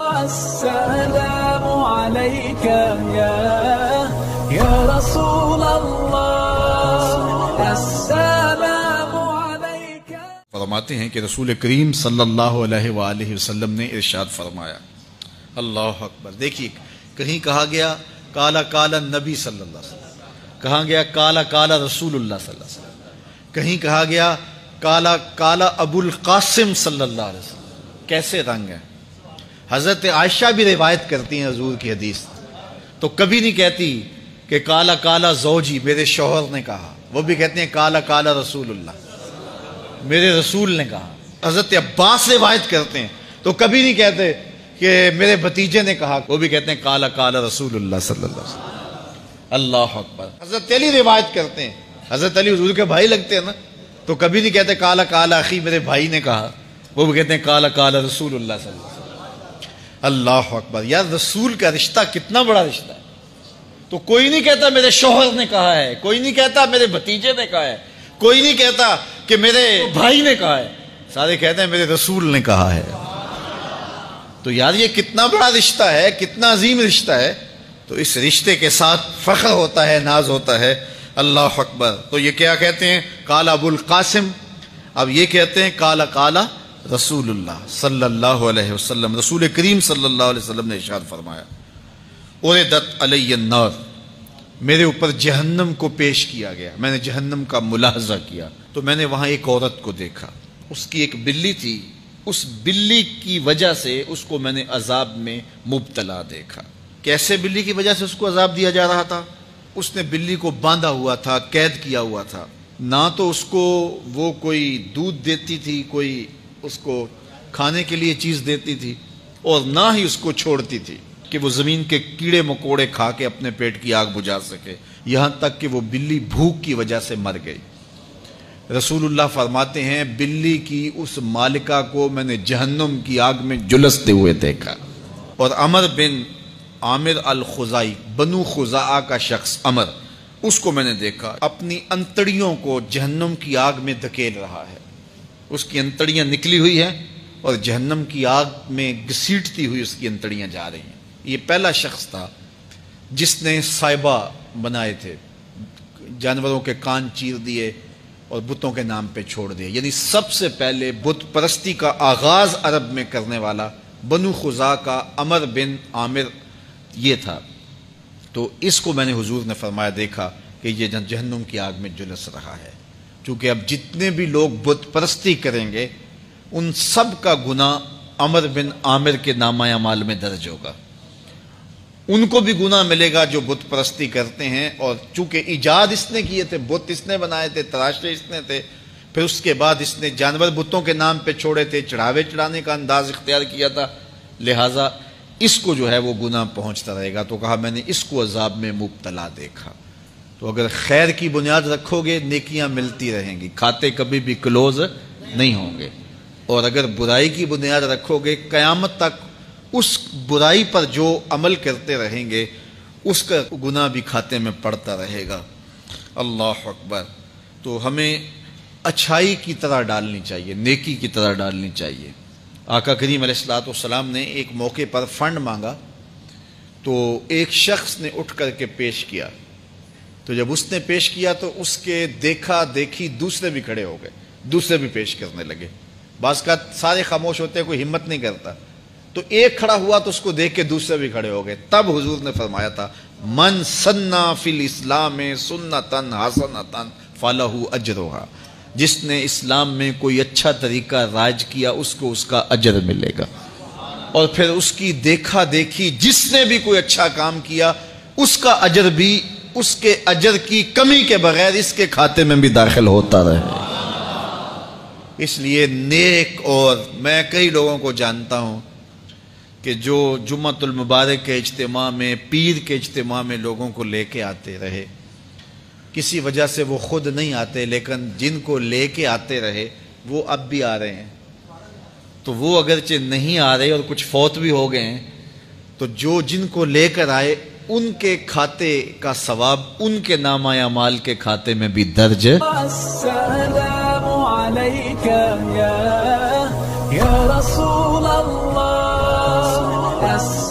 السلام عليك يا رسول الله السلام عليك. فرماتے ہیں کہ رسول کریم صلی اللہ علیہ وآلہ وسلم نے ارشاد فرمایا. اللہ اکبر. دیکھیے کہیں کہا گیا کالا کالا نبی صلی اللہ علیہ وسلم، کہا گیا کالا کالا رسول اللہ صلی اللہ علیہ وسلم، کہیں کہا گیا کالا کالا ابو القاسم صلی اللہ علیہ وسلم. کیسے رنگ ہیں. حضرت عائشہ بھی روایت کرتی ہیں حضور کی حدیث، تو کبھی نہیں کہتی کہ کالا کالا زوجی میرے شوہر نے کہا، وہ بھی کہتے ہیں کالا کالا رسول اللہ میرے رسول نے کہا. حضرت عباس روایت کرتے ہیں تو کبھی نہیں کہتے کہ میرے بھتیجے نے کہا، وہ بھی کہتے ہیں کالا کالا رسول اللہ صلی اللہ علیہ وسلم. اللہ اکبر. حضرت علی روایت کرتے ہیں، حضرت علی حضور کے بھائی لگتے ہیں نا، تو کبھی نہیں کہتے کالا کالا اخی میرے بھائی نے کہا، وہ بھی کہتے ہیں کالا کالا رسول اللہ صلی اللہ علیہ وسلم. اللہ اکبر. یار رسول کا رشتہ کتنا بڑا رشتہ ہے. تو کوئی نہیں کہتا میرے شوہر نے کہا ہے، کوئی نہیں کہتا میرے بھتیجے نے کہا ہے، کوئی نہیں کہتا کہ میرے بھائی نے کہا ہے، سارے کہتے ہیں میرے رسول نے کہا ہے. تو یار یہ کتنا بڑا رشتہ ہے، کتنا عظیم رشتہ ہے. تو اس رشتے کے ساتھ فخر ہوتا ہے، ناز ہوتا ہے. اللہ اکبر. تو یہ کیا کہتے ہیں کالا ابو القاسم، اب یہ کہتے ہیں کالا کالا رسول اللہ صلی اللہ علیہ وسلم. رسول کریم صلی اللہ علیہ وسلم نے ارشاد فرمایا اردت علی النار، میرے اوپر جہنم کو پیش کیا گیا، میں نے جہنم کا ملاحظہ کیا تو میں نے وہاں ایک عورت کو دیکھا، اس کی ایک بلی تھی، اس بلی کی وجہ سے اس کو میں نے عذاب میں مبتلا دیکھا. کیسے بلی کی وجہ سے اس کو عذاب دیا جا رہا تھا. اس نے بلی کو باندھا ہوا تھا، قید کیا ہوا تھا، نہ تو اس کو وہ کوئی دودھ دیتی تھی، کوئی اس کو کھانے کے لیے چیز دیتی تھی، اور نہ ہی اس کو چھوڑتی تھی کہ وہ زمین کے کیڑے مکوڑے کھا کے اپنے پیٹ کی آگ بجھا سکے، یہاں تک کہ وہ بلی بھوک کی وجہ سے مر گئی. رسول اللہ فرماتے ہیں بلی کی اس مالکہ کو میں نے جہنم کی آگ میں جلستے ہوئے دیکھا. اور عمر بن عامر الخزائی، بنو خزاعہ کا شخص عمر، اس کو میں نے دیکھا اپنی انتڑیوں کو جہنم کی آگ میں دھکیل رہا ہے. اس کی انتڑیاں نکلی ہوئی ہیں اور جہنم کی آگ میں گھسیٹتی ہوئی اس کی انتڑیاں جا رہی ہیں. یہ پہلا شخص تھا جس نے سائبہ بنائے تھے، جانوروں کے کان چیر دیے اور بتوں کے نام پہ چھوڑ دیے. یعنی سب سے پہلے بت پرستی کا آغاز عرب میں کرنے والا بنو خزاعہ کا عمر بن عامر یہ تھا. تو اس کو میں نے حضور نے فرمایا دیکھا کہ یہ جہنم کی آگ میں جلس رہا ہے. چونکہ اب جتنے بھی لوگ بت پرستی کریں گے ان سب کا گناہ عمر بن عامر کے نامہ اعمال میں درج ہوگا. ان کو بھی گناہ ملے گا جو بت پرستی کرتے ہیں. اور چونکہ ایجاد اس نے کیے تھے، بت اس نے بنائے تھے، تراشے اس نے تھے، پھر اس کے بعد اس نے جانور بتوں کے نام پہ چھوڑے تھے، چڑھاوے چڑھانے کا انداز اختیار کیا تھا، لہٰذا اس کو جو ہے وہ گناہ پہنچتا رہے گا. تو کہا میں نے اس کو عذاب میں مبتلا دیکھا. تو اگر خیر کی بنیاد رکھو گے نیکیاں ملتی رہیں گی، کھاتے کبھی بھی کلوز نہیں ہوں گے. اور اگر برائی کی بنیاد رکھو گے قیامت تک اس برائی پر جو عمل کرتے رہیں گے اس کا گناہ بھی کھاتے میں پڑتا رہے گا. اللہ اکبر. تو ہمیں اچھائی کی طرح ڈالنی چاہیے، نیکی کی طرح ڈالنی چاہیے. آقا کریم علیہ الصلوۃ والسلام نے ایک موقع پر فنڈ مانگا تو ایک شخص نے اٹھ کر کے پیش کیا. تو جب اس نے پیش کیا تو اس کے دیکھا دیکھی دوسرے بھی کھڑے ہو گئے، دوسرے بھی پیش کرنے لگے. بعض کا سارے خاموش ہوتے ہیں، کوئی ہمت نہیں کرتا. تو ایک کھڑا ہوا تو اس کو دیکھ کے دوسرے بھی کھڑے ہو گئے. تب حضور نے فرمایا تھا من سنّا فی الاسلام سنتن حسنتن فلہ اجرھا، جس نے اسلام میں کوئی اچھا طریقہ رائج کیا اس کو اس کا اجر ملے گا. اور پھر اس کی دیکھا دیکھی جس نے بھی کوئی اچھا کام کیا اس کا اجر بھی اس کے اجر کی کمی کے بغیر اس کے کھاتے میں بھی داخل ہوتا رہے. اس لیے نیک، اور میں کئی لوگوں کو جانتا ہوں کہ جو جمعۃ المبارک کے اجتماع میں، پیر کے اجتماع میں لوگوں کو لے کے آتے رہے، کسی وجہ سے وہ خود نہیں آتے لیکن جن کو لے کے آتے رہے وہ اب بھی آ رہے ہیں. تو وہ اگرچہ نہیں آ رہے اور کچھ فوت بھی ہو گئے ہیں، تو جو جن کو لے کر آئے ان کے کھاتے کا ثواب ان کے نامہ اعمال کے کھاتے میں بھی درج ہے. السلام علیک یا رسول اللہ السلام